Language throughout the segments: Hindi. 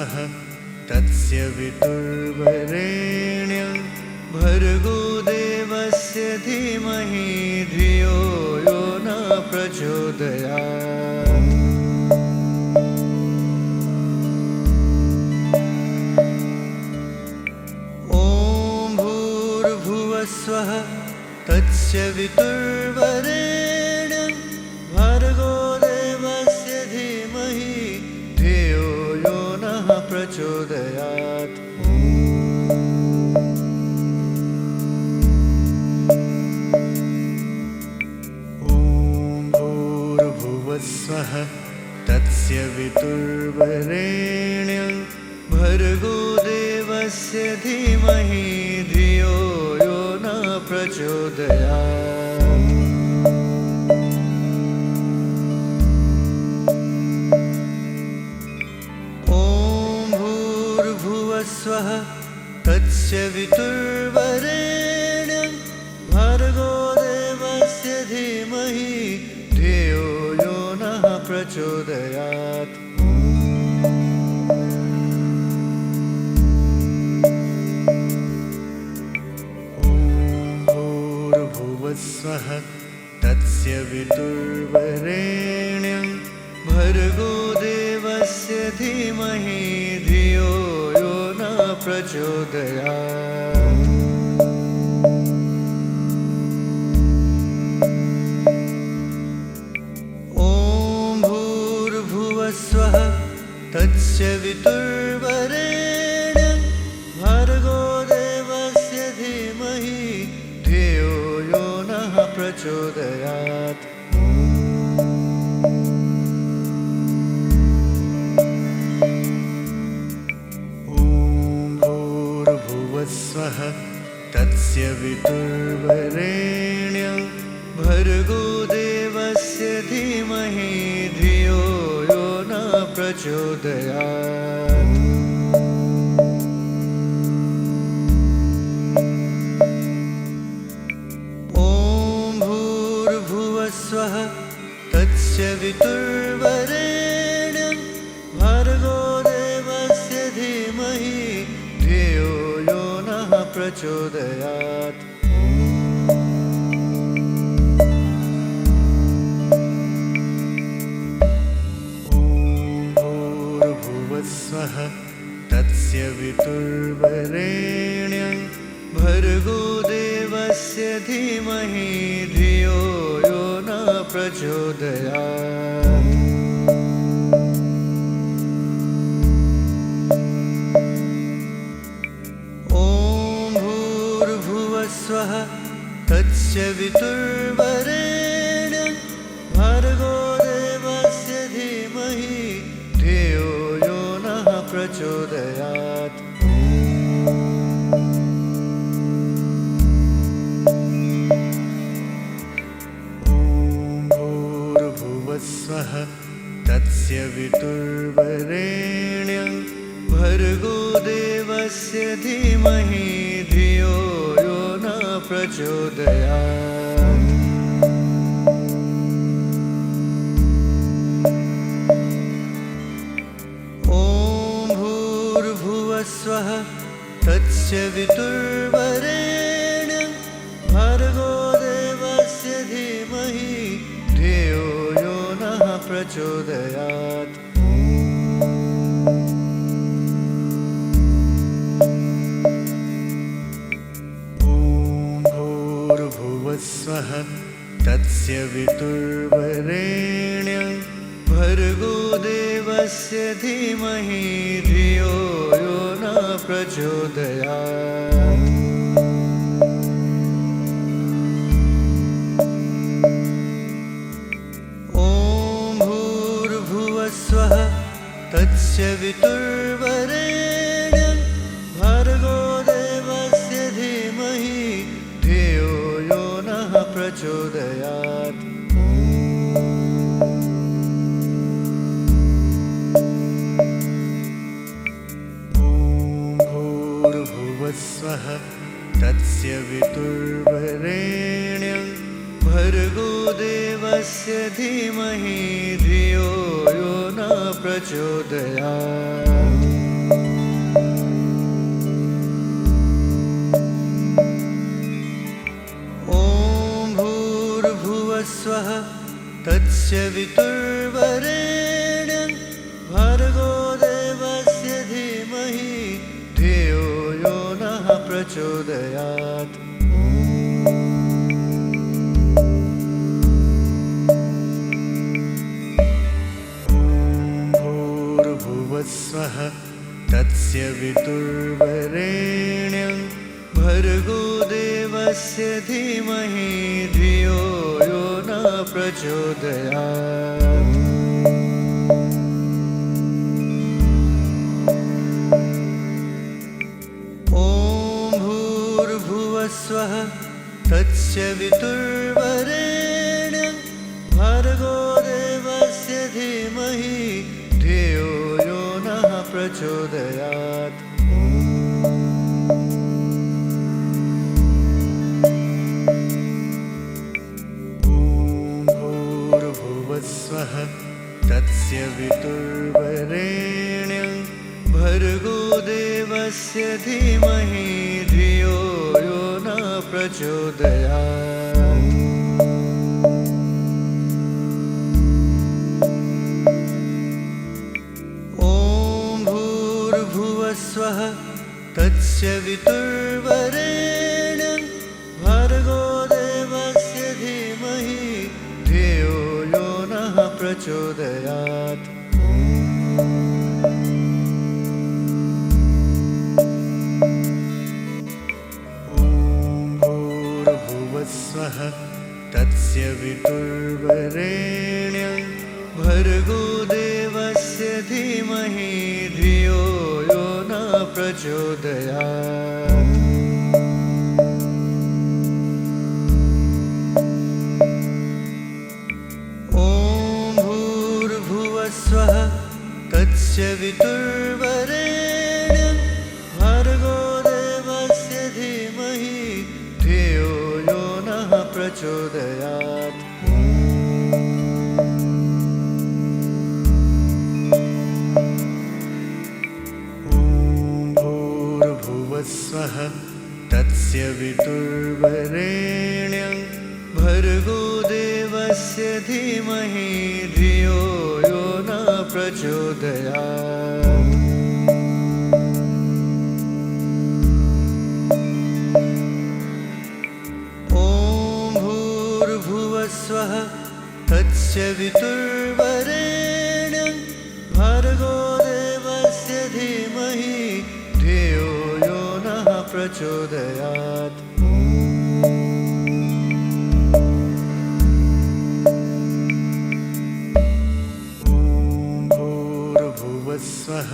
भूर्भुवस्वः तस्य वितुर्वरेण्यं भर्गो देवस्य धीमहि धियो यो न प्रचोदयात्। भूर्भुवस्वः तस्य वितुर्वरेण्यं भर्गो देवस्य धीमहि धियो यो नः प्रचोदयात्। भूर्भुवस्वः तस्य वितुर्वरेण्यं भर्गो देवस्य धीमहि धियो यो न प्रचोदयात्। भूर्भुवस्वः तस्य वितुर्वरेण्यं भर्गो देवस्य धीमहि धियो यो नः प्रचोदयात्। भूर्भुवस्वः तस्य वितुर्वरेण्यं भर्गो देवस्य धीमहि धियो यो न प्रचोदयात्। भूर्भुवस्वः तस्य वितुर्वरेण्यं भर्गो देवस्य धीमहि धियो यो नः प्रचोदयात्। भूर्भुवस्वः तस्य वितुर्वरेण्यं भर्गो देवस्य धीमहि धियो यो न प्रचोदयात्। भूर्भुवस्वः तस्य वितुर्वरेण्यं भर्गो देवस्य धीमहि धियो यो नः प्रचोदयात्। भूर्भुवस्वः तस्य वितुर्वरेण्यं भर्गो देवस्य धीमहि धियो यो न प्रचोदयात्। भूर्भुवस्वः तस्य वितुर्वरेण्यं भर्गो देवस्य धीमहि धियो यो नः प्रचोदयात्। भूर्भुवस्वः तस्य वितुर्वरेण्यं भर्गो देवस्य धीमहि धियो यो न प्रचोदयात्। भूर्भुवस्वः तस्य वितुर्वरेण्यं भर्गो देवस्य धीमहि धियो यो नः प्रचोदयात्। भूर्भुवस्वः तस्य वितुर्वरेण्यं भर्गो देवस्य धीमहि धियो यो न प्रचोदयात्। भूर्भुवस्वः तस्य वितुर्वरेण्यं भर्गो देवस्य धीमहि धियो यो नः प्रचोदयात्। भूर्भुवस्वः तस्य वितुर्वरेण्यं भर्गो देवस्य धीमहि धियो यो न प्रचोदयात्। भूर्भुवस्वः तस्य वितुर्वरेण्यं भर्गो देवस्य धीमहि धियो यो नः प्रचोदयात्। भूर्भुवस्वः तस्य वितुर्वरेण्यं भर्गो देवस्य धीमहि धियो यो नः प्रचोदयात्। ॐ भूर्भुवस्वः तस्य वितुर्वरेण्यं भर्गो देवस्य धीमहि धियो यो नः प्रचोदयात्। भूर्भुवस्वः तस्य वितुर्वरेण्यं भर्गो देवस्य धीमहि धियो यो नः प्रचोदयात्। भूर्भुवस्वः तस्य वितुर्वरेण्यं भर्गो देवस्य धीमहि धियो यो नः प्रचोदयात्। भूर्भुवस्वः तस्य वितुर्वरेण्यं भर्गो देवस्य धीमहि धियो यो नः प्रचोदयात्। ॐ भूर्भुवस्वः तस्य वितुर्वरेण्यं भर्गो देवस्य धीमहि धियो यो नः प्रचोदयात्। भूर्भुवस्वः तस्य वितुर्वरेण्यं भर्गो देवस्य धीमहि धियो यो नः प्रचोदयात्। ॐ भूर्भुवस्वः तस्य वितुर्वरेण्यं भर्गो देवस्य धीमहि धियो यो नः प्रचोदयात्। भूर्भुवस्वः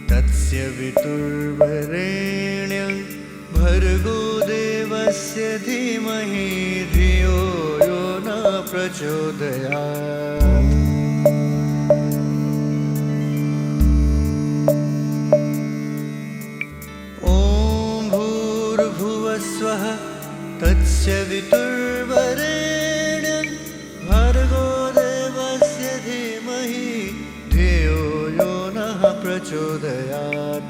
तस्य वितुर्वरेण्यं भर्गो देवस्य धीमहि धियो यो नः प्रचोदयात्। भूर्भुवस्वः तस्य वितुर्वरेण्यं भर्गो देवस्य धीमहि धियो यो नः प्रचोदयात्।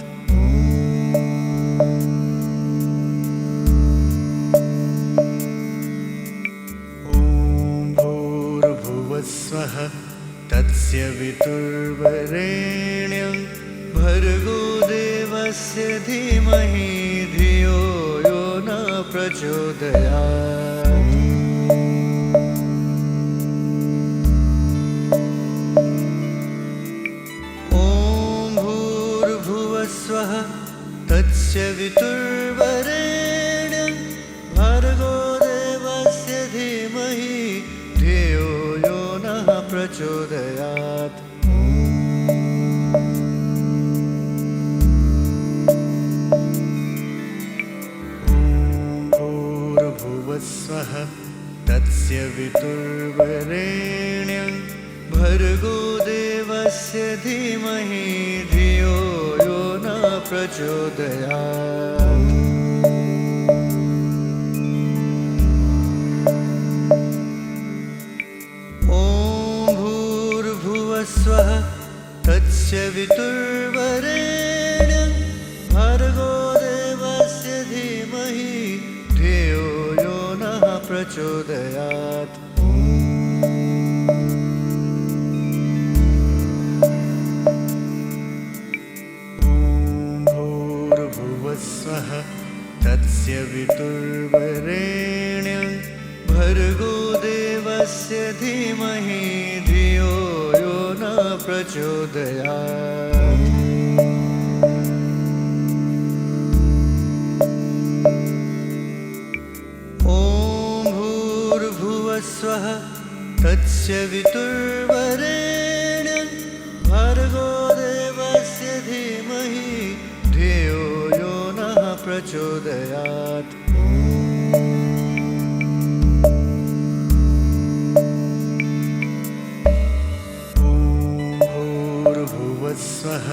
भूर्भुवस्वः तस्य वितुर्वरेण्यं भर्गो देवस्य धीमहि धियो यो नः प्रचोदयात्। ॐ भूर्भुवस्वः तस्य वितुर्वरेण्यं भर्गो देवस्य धीमहि धियो यो नः प्रचोदयात्। भूर्भुवस्वः तस्य वितुर्वरेण्यं भर्गो देवस्य धीमहि धियो यो नः प्रचोदयात्। ॐ भूर्भुवस्वः तस्य वितुर्वरेण्यं भर्गो देवस्य धीमहि धियो यो नः प्रचोदयात्। प्रचोदयात्। भूर्भुवस्वः तस्य वितुर्वरेण्यं भर्गो देवस्य धीमहि धियो यो न प्रचोदयात्। भूर्भुवस्वः तस्य वितुर्वरेण्यं भर्गो देवस्य धीमहि धियो यो नः प्रचोदयात्। भूर्भुवस्वः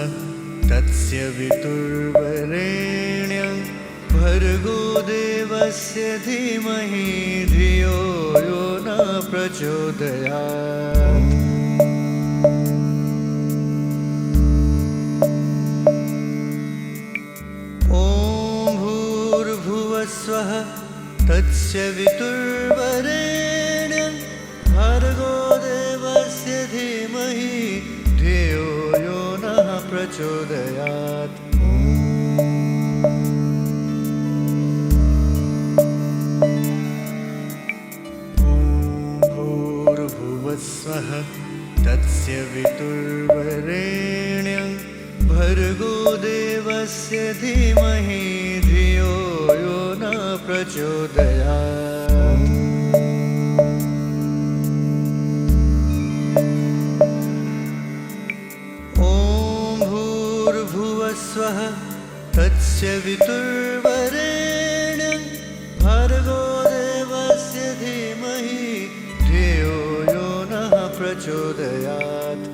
तस्य वितुर्वरेण्यं भर्गो देवस्य धीमहि धियो यो न प्रचोदयात्। भूर्भुवस्वः तस्य वितुर्वरेण्यं भर्गो देवस्य धीमहि धियो यो नः प्रचोदयात्। भूर्भुवस्वः तस्य वितुर्वरेण्यं भर्गो देवस्य धीमहि धियो यो न प्रचोदयात्। भूर्भुवस्वः तस्य वितुर्वरेण्यं भर्गो देवस्य धीमहि धियो यो नः प्रचोदयात्।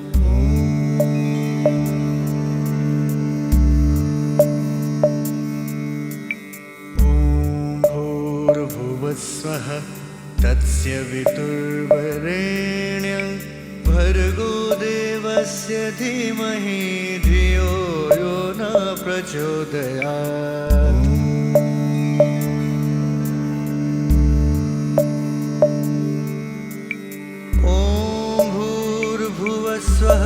भूर्भुवस्वः तस्य वितुर्वरेण्यं भर्गो देवस्य धीमहि धियो यो न प्रचोदयात्। भूर्भुवस्वः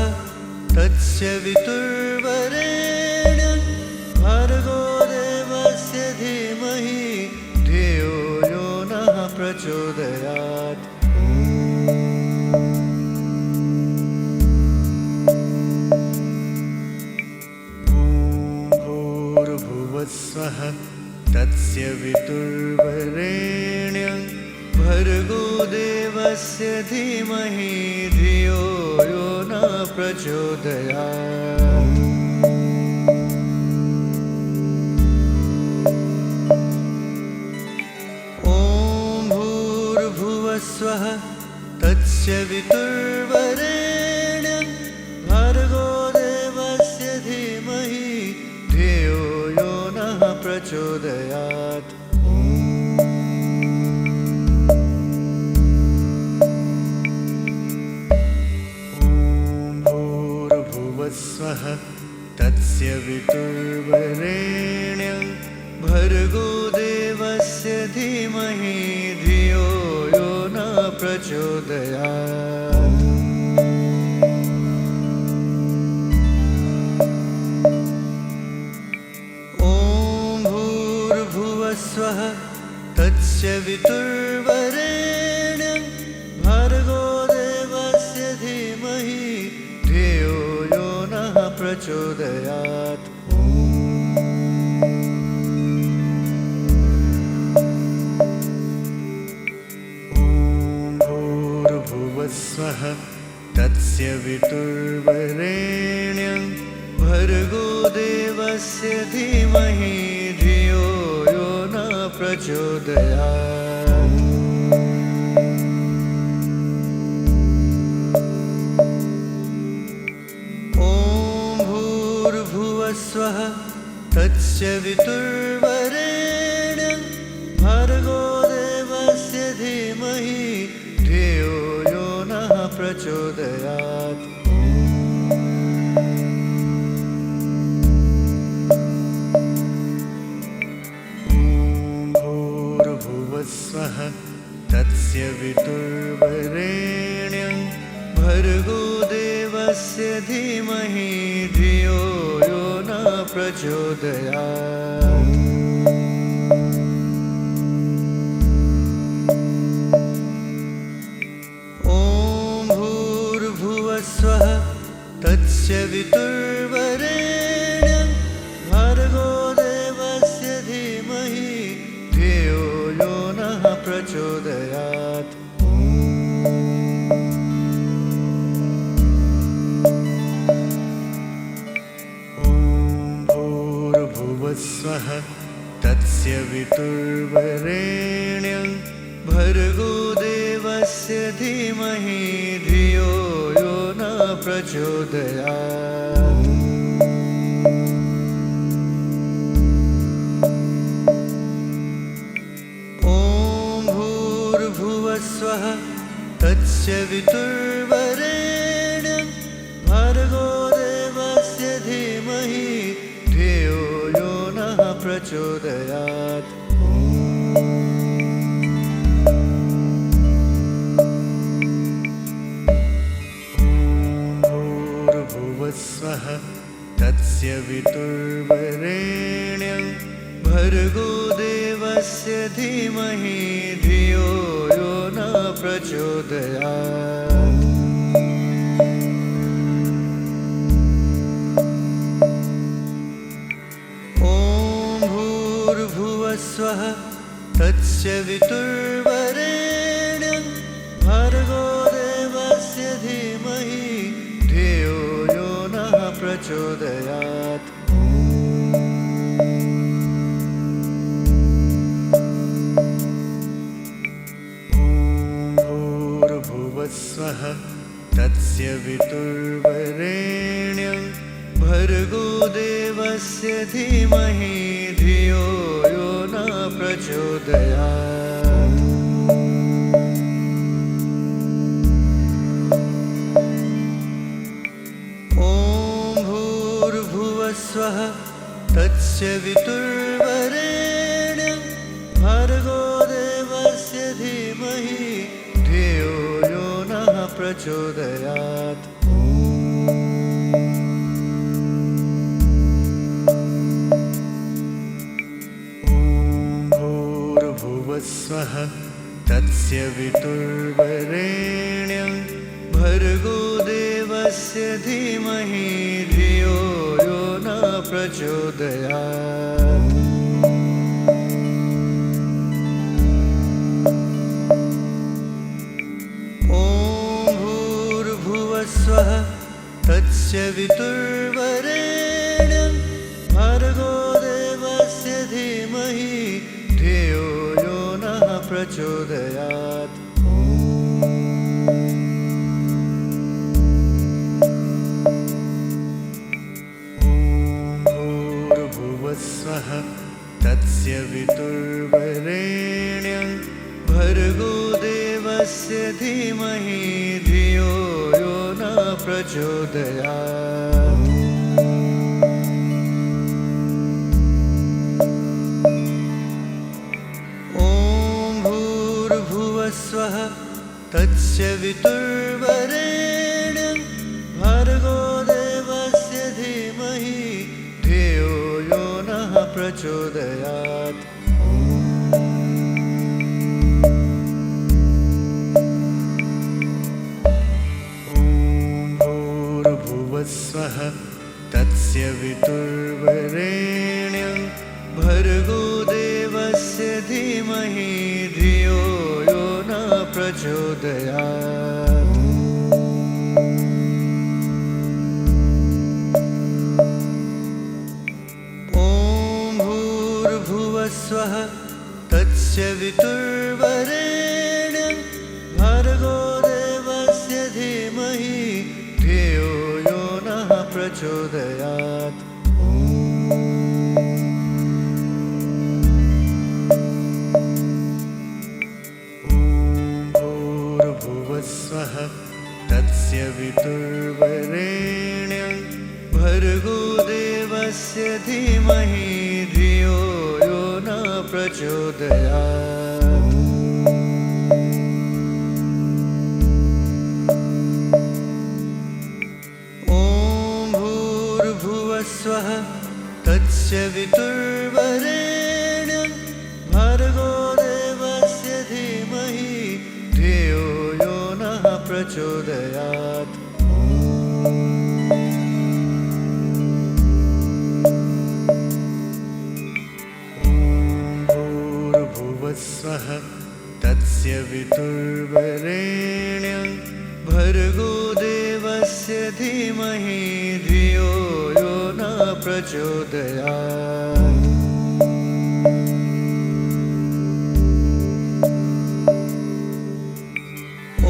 तस्य वितुर्वरेण्यं भर्गो देवस्य धीमहि धियो यो नः प्रचोदयात्। भूर्भुवस्वः तस्य वितुर्वरेण्यं भर्गो देवस्य धीमहि धियो यो न प्रचोदयात्। भूर्भुवस्वः तस्य वितुर्वरेण्यं भर्गो देवस्य धीमहि धियो यो नः प्रचोदयात्। भूर्भुवस्वः तस्य वितुर्वरेण्यं भर्गो देवस्य धीमहि धियो यो न प्रचोदयात्। भूर्भुवस्वः तस्य वितुर्वरेण्यं भर्गो देवस्य धीमहि धियो यो नः प्रचोदयात्। भूर्भुवस्वः तस्य वितुर्वरेण्यं भर्गो देवस्य धीमहि धियो यो न प्रचोदयात्। भूर्भुवस्वः तस्य वितुर्वरेण्यं भर्गो देवस्य धीमहि धियो यो नः प्रचोदयात्। भूर्भुवस्वः तस्य वितुर्वरेण्यं भर्गो देवस्य धीमहि धियो यो न प्रचोदयात्। ॐ भूर्भुवस्वः तत्सवितुर्वरेण्यं भर्गो देवस्य धीमहि धियो यो नः प्रचोदयात्। ॐ भूर्भुवस्वः तत्सवितुर्वरेण्यं भर्गो देवस्य धीमहि धियो यो न प्रचोदयात्। ॐ भूर्भुवस्वः तत्सवितुर्वरेण्यं भर्गो देवस्य धीमहि धियो यो नः प्रचोदयात्। भूर्भुवस्वः तत्सवितुर्वरेण्यं भर्गो देवस्य धीमहि धियो यो न प्रचोदयात्। ॐ भूर्भुवस्वः तत्सवितुर्वरेण्यं भर्गो देवस्य धीमहि धियो यो नः प्रचोदयात्। भूर्भुवस्वः तत्सवितुर्वरेण्यं भर्गो देवस्य धीमहि धियो यो न प्रचोदयात्। ॐ भूर्भुवस्वः तत्सवितुर्वरेण्यं भर्गो देवस्य धीमहि धियो यो नः प्रचोदयात्। भूर्भुवस्वः तत्सवितुर्वरेण्यं भर्गो देवस्य धीमहि धियो यो न प्रचोदयात्। ॐ भूर्भुवस्वः तत्सवितुर्वरेण्यं भर्गो देवस्य धीमहि धियो यो नः प्रचोदयात्। भूर्भुवस्वः तत्सवितुर्वरेण्यं भर्गो देवस्य धीमहि धियो यो न प्रचोदयात्। ॐ भूर्भुवस्वः तत्सवितुर्वरेण्यं भर्गो देवस्य धीमहि धियो यो नः प्रचोदयात्। भूर्भुवस्वः तत्सवितुर्वरेण्यं भर्गो देवस्य धीमहि धियो यो न प्रचोदयात्। ॐ भूर्भुवस्वः तत्सवितुर्वरेण्यं भर्गो देवस्य धीमहि धियो यो नः प्रचोदयात्। भूर्भुवस्वः तत्सवितुर्वरेण्यं भर्गो देवस्य धीमहि धियो यो न प्रचोदयात्। भूर्भुवस्वः तस्य वितुर्वरेण्यं भर्गो देवस्य धीमहि धियो यो नः प्रचोदयात्। भूर्भुवस्वः तस्य वितुर्वरेण्यं भर्गो देवस्य धीमहि धियो यो नः प्रचोदयात्। ॐ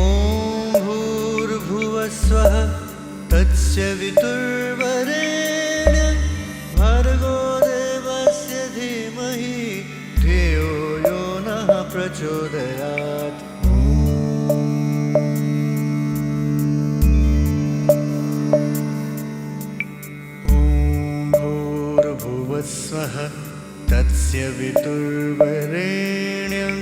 भूर्भुवस्वः तस्य वितुर्वरेण्यं भर्गो देवस्य धीमहि धियो यो नः प्रचोदयात्। भूर्भुवस्वः तस्य वितुर्वरेण्यं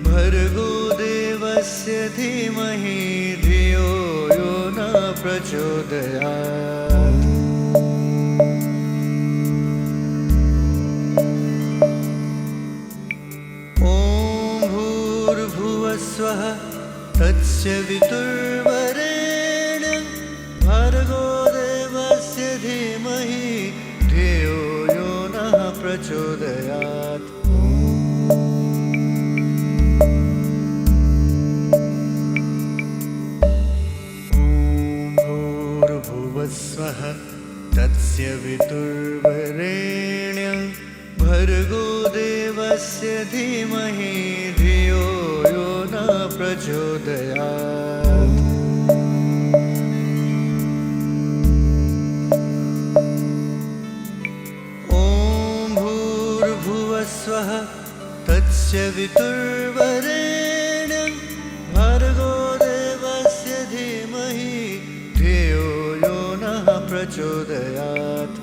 भर्गो देवस्य धीमहि धियो यो नः प्रचोदयात्। ॐ भूर्भुवस्वः तस्य वितुर्वरेण्यं भर्गो देवस्य धीमहि धियो यो नः प्रचोदयात्। भूर्भुवस्वः तस्य वितुर्वरेण्यं भर्गो देवस्य धीमहि धियो यो नः प्रचोदयात्। ॐ भूर्भुवस्वः तस्य वितुर्वरेण्यं भर्गो देवस्य धीमहि धियो यो नः प्रचोदयात्।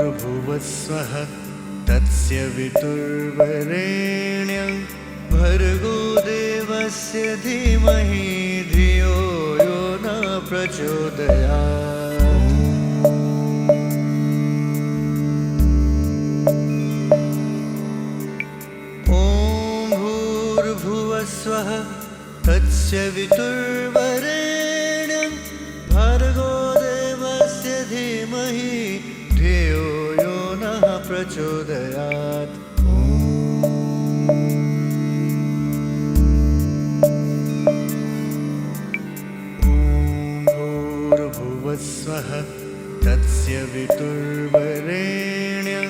भूर्भुवस्वः तस्य वितुर्वरेण्यं भर्गो देवस्य धीमहि धियो यो नः प्रचोदयात्। ॐ भूर्भुवस्वः तस्य वितुर्वरेण्यं भर्गो देवस्य धीमहि धियो यो नः प्रचोदयात्। भूर्भुवस्वः तस्य वितुर्वरेण्यं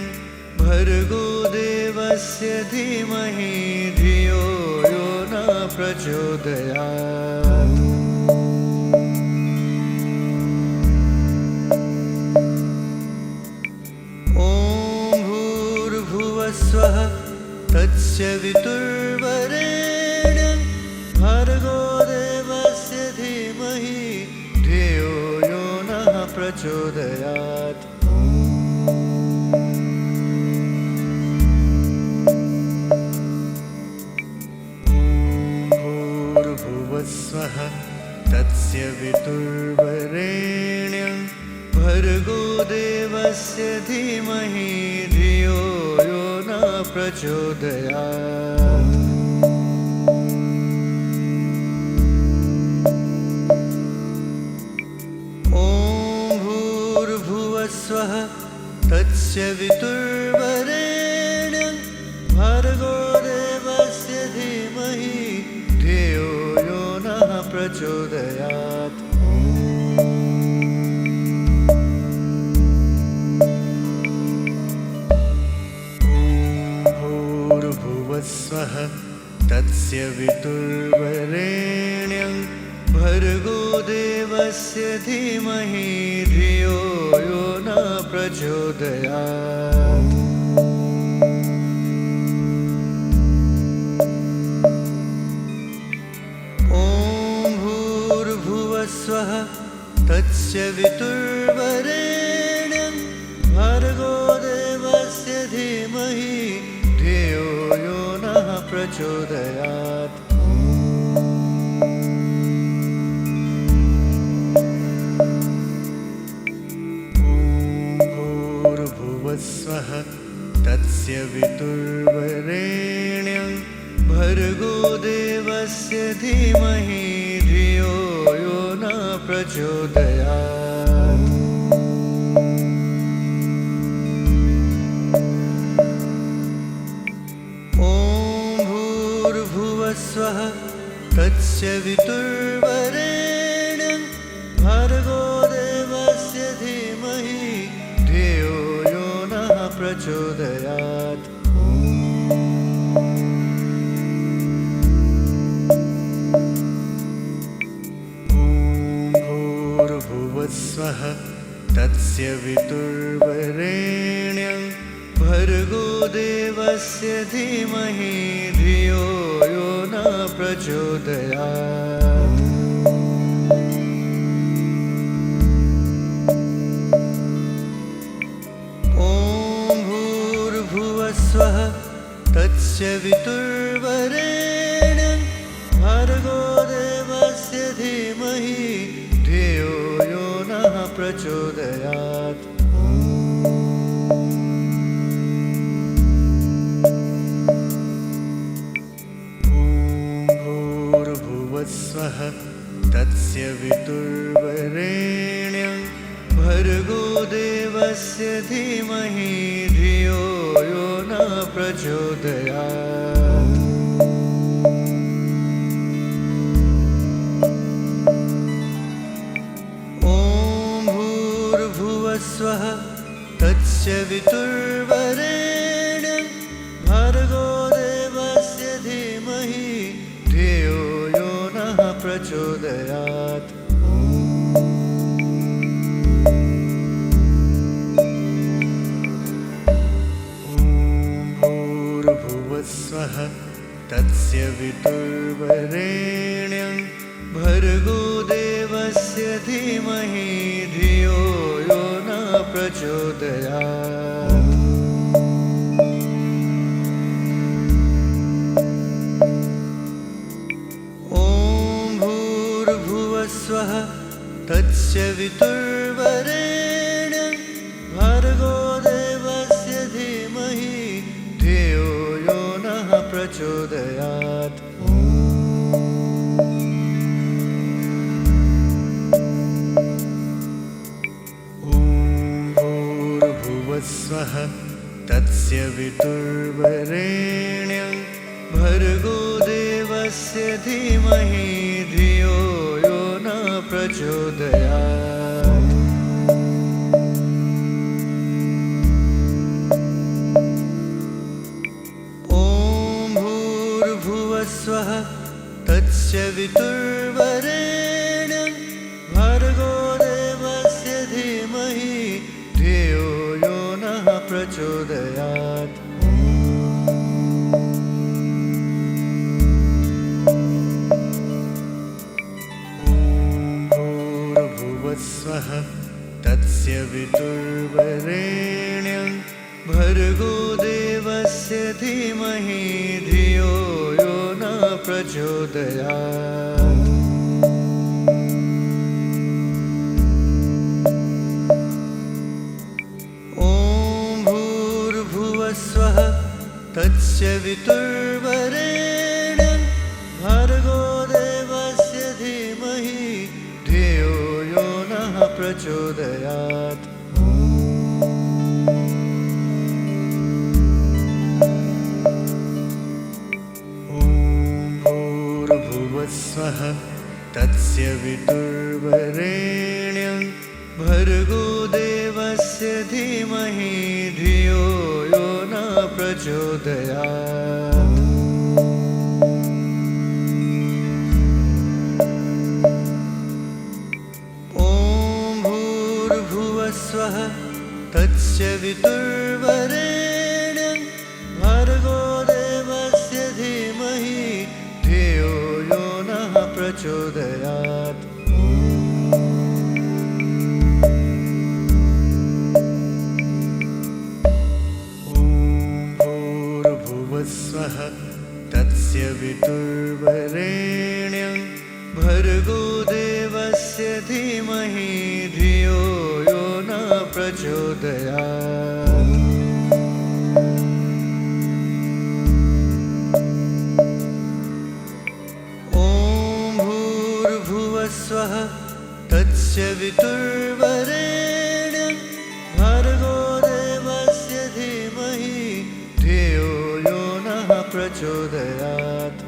भर्गो देवस्य धीमहि धियो यो नः प्रचोदयात्। ॐ भूर्भुवस्वः तस्य वितुर्वरेण्यं भर्गो देवस्य धीमहि धियो यो नः प्रचोदयात्। भूर्भुवस्वः तस्य वितुर्वरेण्यं भर्गो देवस्य धीमहि धियो यो नः प्रचोदयात्। ॐ भूर्भुवस्वः तस्य वितुर्वरेण्यं भर्गो देवस्य धीमहि धियो यो नः प्रचोदयात्। भूर्भुवस्वः तस्य वितुर्वरेण्यं भर्गो देवस्य धीमहि धियो यो नः प्रचोदयात्। ॐ भूर्भुवस्वः तस्य वितुर्वरेण्यं भर्गो देवस्य धीमहि धियो यो नः प्रचोदयात्। भूर्भुवस्वः तस्य वितुर्वरेण्यं भर्गो देवस्य धीमहि धियो यो न प्रचोदयात्। ॐ भूर्भुवस्वः तस्य वितुर्वरेण्यं भर्गो देवस्य धीमहि धियो यो नः प्रचोदयात्। भूर्भुवस्वः तस्य वितुर्वरेण्यं भर्गो देवस्य धीमहि धियो यो न प्रचोदयात्। ॐ भूर्भुवस्वः तस्य वितुर्वरेण्यं भर्गो देवस्य धीमहि धियो यो नः प्रचोदयात्। भूर्भुवस्वः तस्य वितुर्वरेण्यं भर्गो देवस्य धीमहि धियो यो न प्रचोदयात्। ॐ भूर्भुवस्वः तस्य वितुर्वरेण्यं भर्गो देवस्य धीमहि धियो यो नः प्रचोदयात्। भूर्भुवस्वः तस्य वितुर्वरेण्यं भर्गो देवस्य धीमहि धियो यो न प्रचोदयात्। ॐ भूर्भुवस्वः तस्य वितुर्वरेण्यं भर्गो देवस्य धीमहि धियो यो नः प्रचोदयात्। भूर्भुवस्वः तस्य वितुर्वरेण्यं भर्गो देवस्य धीमहि धियो यो न प्रचोदयात्। ॐ भूर्भुवस्वः तस्य वितुर्वरेण्यं भर्गो देवस्य धीमहि धियो यो नः प्रचोदयात्। भूर्भुवस्वः तस्य वितुर्वरेण्यं भर्गो देवस्य धीमहि धियो यो न प्रचोदयात्। ॐ भूर्भुवस्वः तस्य वितुर्वरेण्यं भर्गो देवस्य धीमहि धियो यो नः प्रचोदयात्। भूर्भुवस्वः तस्य वितुर्वरेण्यं भर्गो देवस्य धीमहि धियो यो न प्रचोदयात्। ॐ भूर्भुवस्वः तस्य वितुर्वरेण्यं भर्गो देवस्य धीमहि धियो यो नः प्रचोदयात्। भूर्भुवस्वः तस्य वितुर्वरेण्यं भर्गो देवस्य धीमहि धियो यो न प्रचोदयात्। प्रचोदयात्।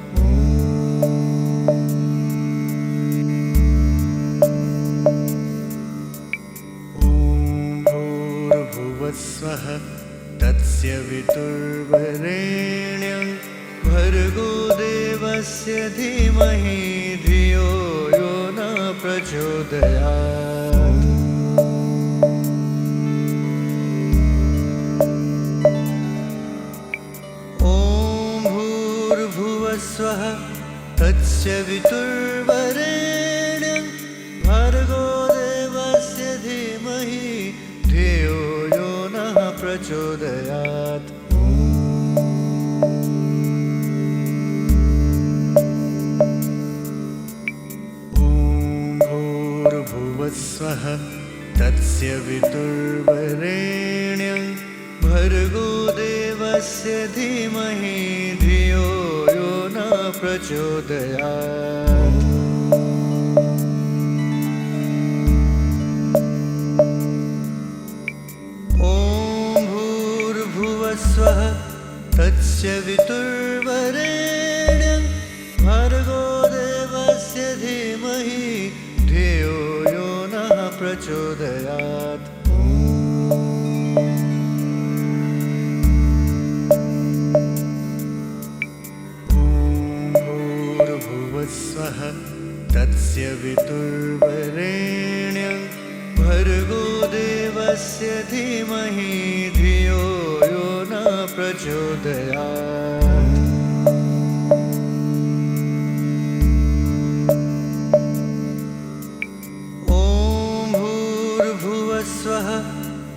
भूर्भुवस्वः तस्य वितुर्वरेण्यं भर्गो देवस्य धीमहि धियो यो न प्रचोदयात्। ॐ भूर्भुवस्वः तस्य वितुर्वरेण्यं भर्गो देवस्य धीमहि धियो यो नः प्रचोदयात्। भूर्भुवस्वः तस्य वितुर्वरेण्यं भर्गो देवस्य धीमहि धियो यो न प्रचोदयात्। भूर्भुवस्वः तस्य वितुर्वरेण्यं भर्गो देवस्य धीमहि धियो यो नः प्रचोदयात्। भूर्भुवस्वः तस्य वितुर्वरेण्यं भर्गो देवस्य धीमहि धियो यो न प्रचोदयात्। ॐ भूर्भुवस्वः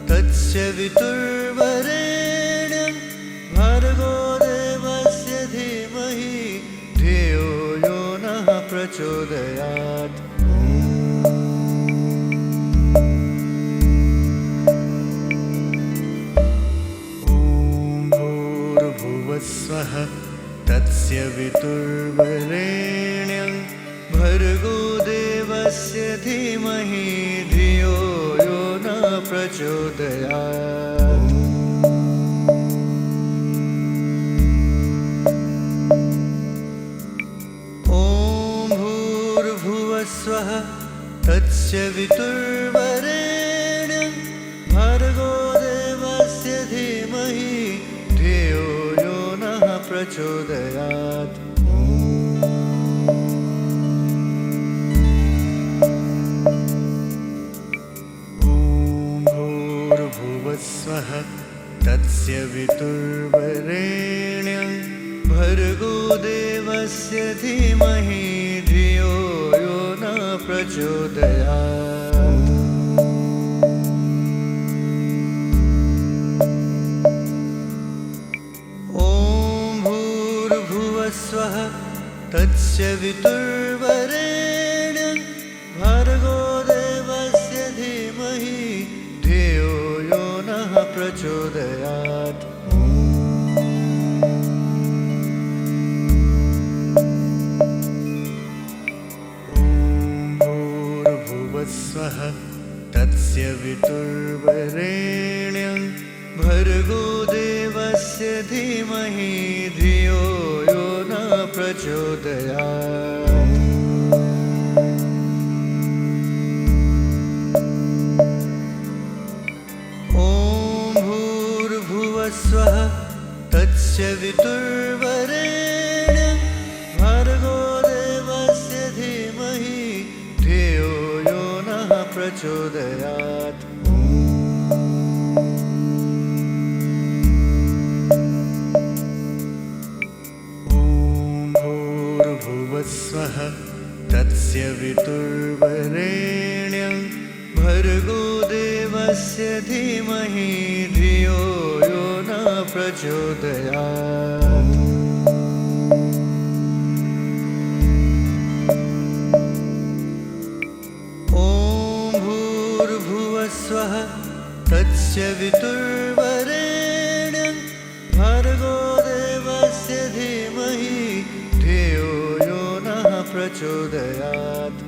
तस्य वितुर्वरेण्यं भर्गो देवस्य धीमहि धियो यो नः प्रचोदयात्। भूर्भुवस्वः तस्य वितुर्वरेण्यं भर्गो देवस्य धीमहि धियो यो न प्रचोदयात्। ॐ भूर्भुवस्वः तस्य वितुर्वरेण्यं भर्गो देवस्य धीमहि धियो यो नः प्रचोदयात्। भूर्भुवस्वः तस्य वितुर्वरेण्यं भर्गो देवस्य धीमहि धियो यो न प्रचोदयात्। ॐ भूर्भुवस्वः तस्य वितुर्वरेण्यं भर्गो देवस्य धीमहि धियो यो नः प्रचोदयात्। भूर्भुवस्वः तस्य वितुर्वरेण्यं भर्गो देवस्य धीमहि धियो यो न प्रचोदयात्। ॐ भूर्भुवस्वः तस्य वितुर्वरेण्यं भर्गो देवस्य धीमहि धियो यो नः प्रचोदयात्। भूर्भुवस्वः तस्य वितुर्वरेण्यं भर्गो देवस्य धीमहि धियो यो न प्रचोदयात्। ॐ भूर्भुवस्वः तस्य वितुर्वरेण्यं भर्गो देवस्य धीमहि धियो यो नः प्रचोदयात्।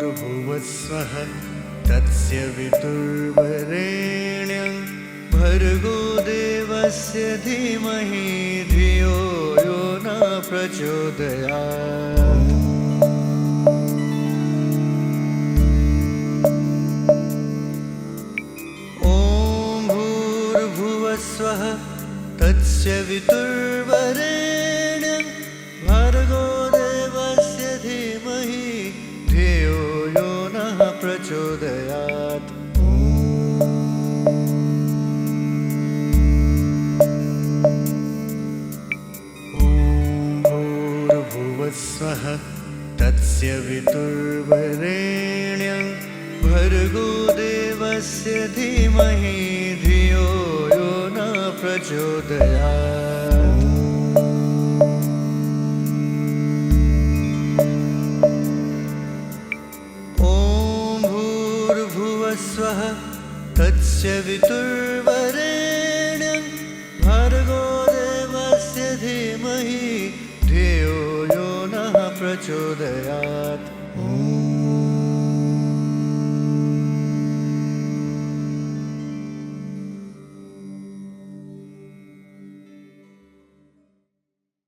भूर्भुवस्वः तस्य वितुर्वरेण्यं भर्गो देवस्य धीमहि धियो यो न प्रचोदयात्। ॐ भूर्भुवस्वः तस्य वितुर्वरेण्यं भर्गो देवस्य धीमहि धियो यो नः प्रचोदयात्। स्वः तस्य वितुर्वरेण्यं भर्गो देवस्य धीमहि धियो यो न प्रचोदयात्। ॐ भूर्भुवस्वः तस्य वितुर्वरेण्यं भर्गो देवस्य धीमहि धियो यो नः प्रचोदयात्।